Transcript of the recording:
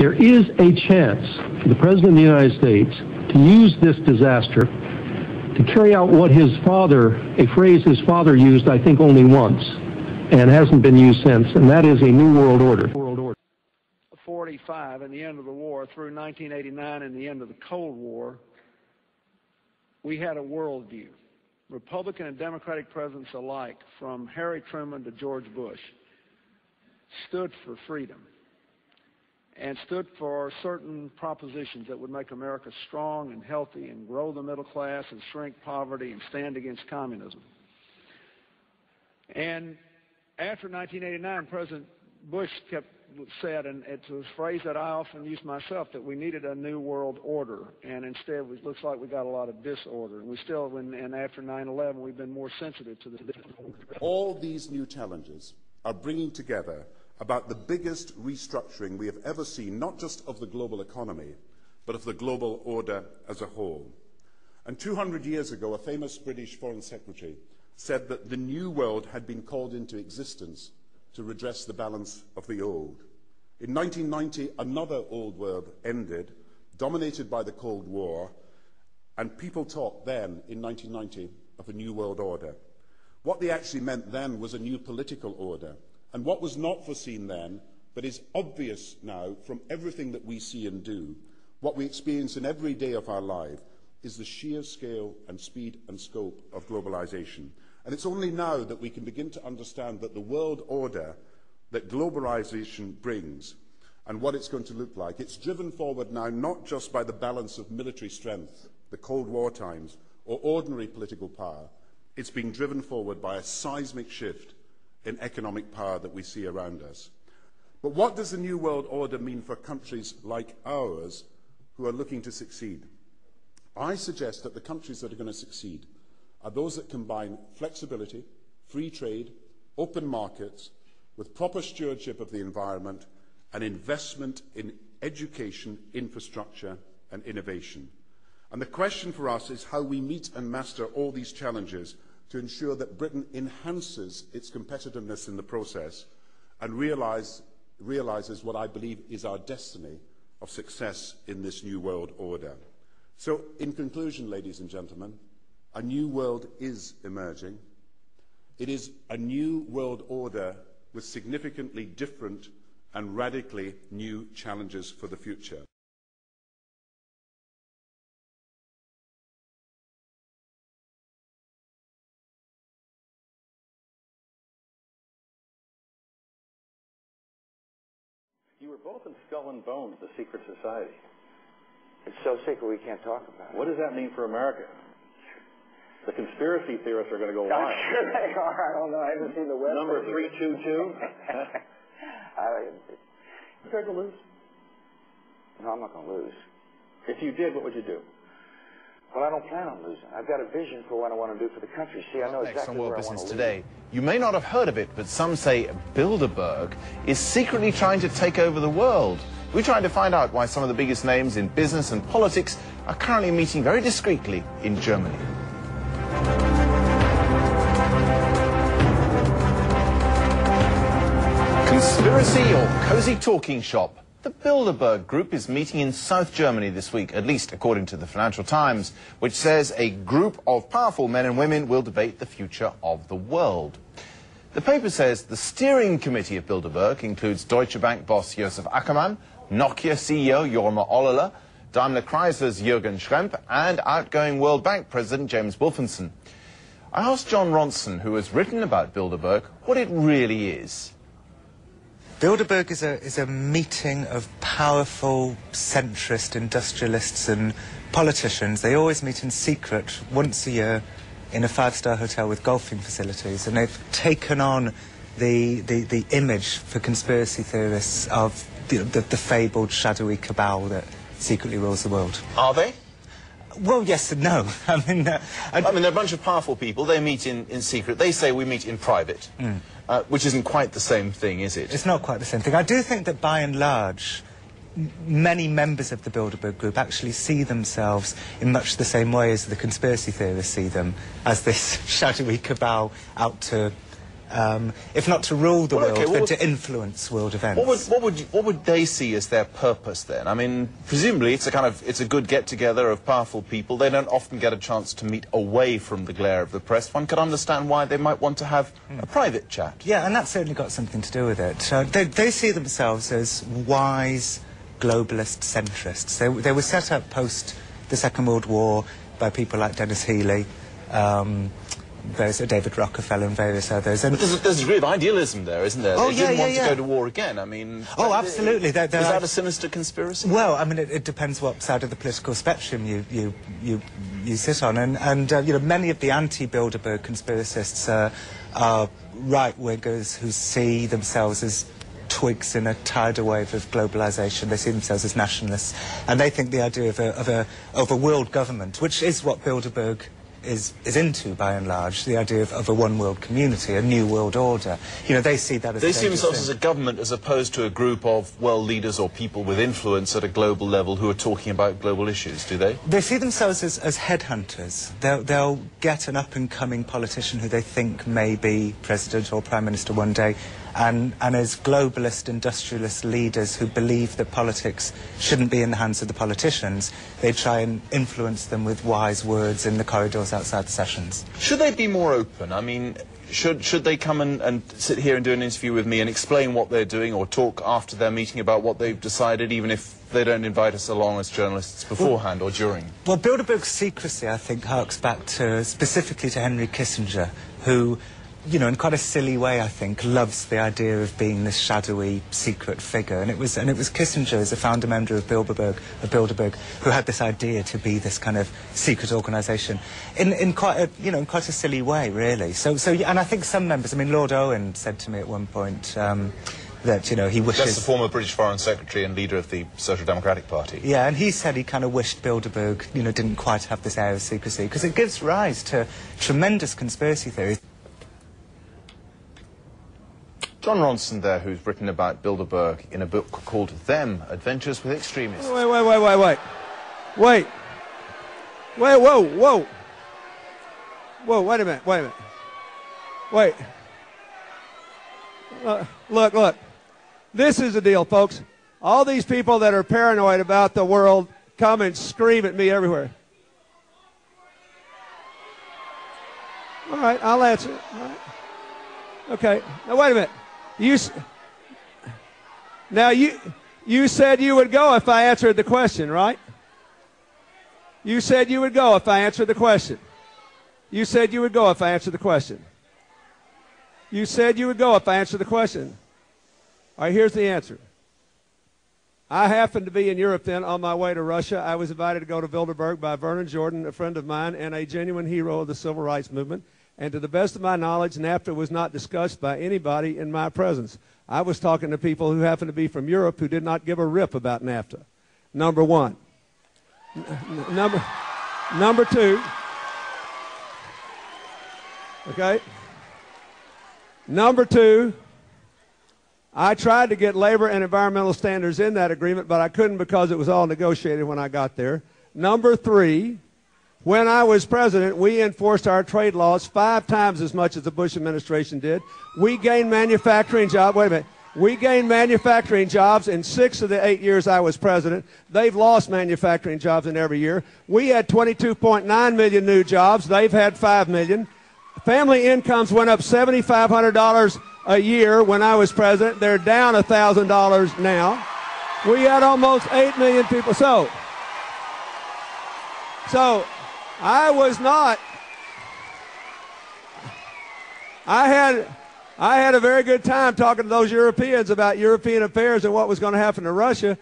There is a chance for the President of the United States to use this disaster to carry out what his father, a phrase his father used, I think, only once, and hasn't been used since, and that is a new world order. 45 and the end of the war through 1989 and the end of the Cold War, we had a worldview. Republican and Democratic presidents alike, from Harry Truman to George Bush, stood for freedom and stood for certain propositions that would make America strong and healthy and grow the middle class and shrink poverty and stand against communism. And after 1989, President Bush said, and it's a phrase that I often use myself, that we needed a new world order, and instead it looks like we got a lot of disorder. And we still, and after 9/11, we've been more sensitive to the disorder. All these new challenges are bringing together about the biggest restructuring we have ever seen, not just of the global economy, but of the global order as a whole. And 200 years ago, a famous British Foreign Secretary said that the new world had been called into existence to redress the balance of the old. In 1990, another old world ended, dominated by the Cold War, and people talked then, in 1990, of a new world order. What they actually meant then was a new political order, and what was not foreseen then, but is obvious now from everything that we see and do, what we experience in every day of our life, is the sheer scale and speed and scope of globalization. And it's only now that we can begin to understand that the world order that globalization brings and what it's going to look like, it's driven forward now not just by the balance of military strength, the Cold War times, or ordinary political power. It's being driven forward by a seismic shift in economic power that we see around us. But what does the new world order mean for countries like ours who are looking to succeed? I suggest that the countries that are going to succeed are those that combine flexibility, free trade, open markets, with proper stewardship of the environment and investment in education, infrastructure and innovation. And the question for us is how we meet and master all these challenges to ensure that Britain enhances its competitiveness in the process and realizes what I believe is our destiny of success in this new world order. So, in conclusion, ladies and gentlemen, a new world is emerging. It is a new world order with significantly different and radically new challenges for the future. You were both in Skull and Bones, the secret society. It's so secret we can't talk about it. What does that mean for America? The conspiracy theorists are going to go wild. I'm sure they are. I don't know. I haven't seen the website. Number 322. You going to lose? No, I'm not going to lose. If you did, what would you do? Well, I don't plan on losing. I've got a vision for what I want to do for the country. See, I know exactly where I want to Business lead. Today. You may not have heard of it, but some say Bilderberg is secretly trying to take over the world. We're trying to find out why some of the biggest names in business and politics are currently meeting very discreetly in Germany. Conspiracy or cozy talking shop? The Bilderberg Group is meeting in South Germany this week, at least according to the Financial Times, which says a group of powerful men and women will debate the future of the world. The paper says the steering committee of Bilderberg includes Deutsche Bank boss Josef Ackermann, Nokia CEO Jorma Ollila, Daimler Chrysler's Jürgen Schrempp, and outgoing World Bank President James Wolfensohn. I asked John Ronson, who has written about Bilderberg, what it really is. Bilderberg is a meeting of powerful centrist industrialists and politicians. They always meet in secret once a year in a five-star hotel with golfing facilities, and they've taken on the image for conspiracy theorists of the fabled shadowy cabal that secretly rules the world. Are they? Well, yes and no. I mean, they're a bunch of powerful people. They meet in secret. They say we meet in private, which isn't quite the same thing, is it? It's not quite the same thing. I do think that, by and large, many members of the Bilderberg Group actually see themselves in much the same way as the conspiracy theorists see them, as this shadowy cabal out to if not to rule the Well, world, okay, but to influence world events. What would they see as their purpose then? I mean, presumably it's a good get-together of powerful people. They don't often get a chance to meet away from the glare of the press. One could understand why they might want to have a private chat. Yeah, and that's certainly got something to do with it. They see themselves as wise, globalist centrists. They were set up post the Second World War by people like Dennis Healey, David Rockefeller and various others. And there's a degree of idealism there, isn't there? They didn't want to go to war again. I mean... Oh, absolutely. Is that a sinister conspiracy? Well, I mean, it depends what side of the political spectrum you sit on. And you know, many of the anti-Bilderberg conspiracists are right-wingers who see themselves as twigs in a tidal wave of globalisation. They see themselves as nationalists. And they think the idea of a world government, which is what Bilderberg is into, by and large, the idea of a one-world community, a new world order. You know, they see that as... They see themselves as a government as opposed to a group of world leaders or people with influence at a global level who are talking about global issues, do they? They see themselves as headhunters. They'll get an up-and-coming politician who they think may be president or prime minister one day, and as globalist industrialist leaders who believe that politics shouldn't be in the hands of the politicians, they try and influence them with wise words in the corridors outside the sessions. Should they be more open? I mean, should they come and sit here and do an interview with me and explain what they're doing, or talk after their meeting about what they've decided, even if they don't invite us along as journalists beforehand or during? Well, Bilderberg's secrecy, I think, harks back specifically to Henry Kissinger, who, you know, in quite a silly way, I think, loves the idea of being this shadowy, secret figure. And it was Kissinger, as a founder member of Bilderberg, who had this idea to be this kind of secret organisation in quite a silly way, really. So, and I think some members, I mean, Lord Owen said to me at one point that, you know, he wishes... That's the former British Foreign Secretary and leader of the Social Democratic Party. Yeah, and he said he kind of wished Bilderberg, you know, didn't quite have this air of secrecy, because it gives rise to tremendous conspiracy theories. John Ronson there, who's written about Bilderberg in a book called Them, Adventures with Extremists. Wait, whoa. Whoa, wait a minute. Wait. Look. This is the deal, folks. All these people that are paranoid about the world come and scream at me everywhere. All right, I'll answer. All right. Okay, now wait a minute. You said you would go if I answered the question, right? You said you would go if I answered the question. You said you would go if I answered the question. You said you would go if I answered the question. All right, here's the answer. I happened to be in Europe then on my way to Russia. I was invited to go to Bilderberg by Vernon Jordan, a friend of mine and a genuine hero of the civil rights movement. And to the best of my knowledge, NAFTA was not discussed by anybody in my presence. I was talking to people who happened to be from Europe who did not give a rip about NAFTA. Number one. Number two. Okay? Number two, I tried to get labor and environmental standards in that agreement, but I couldn't because it was all negotiated when I got there. Number three, when I was president, we enforced our trade laws 5 times as much as the Bush administration did. We gained manufacturing jobs. Wait a minute. We gained manufacturing jobs in 6 of the 8 years I was president. They've lost manufacturing jobs in every year. We had 22.9 million new jobs. They've had 5 million. Family incomes went up $7,500 a year when I was president. They're down $1,000 now. We had almost 8 million people. So I was not. I had a very good time talking to those Europeans about European affairs and what was going to happen to Russia,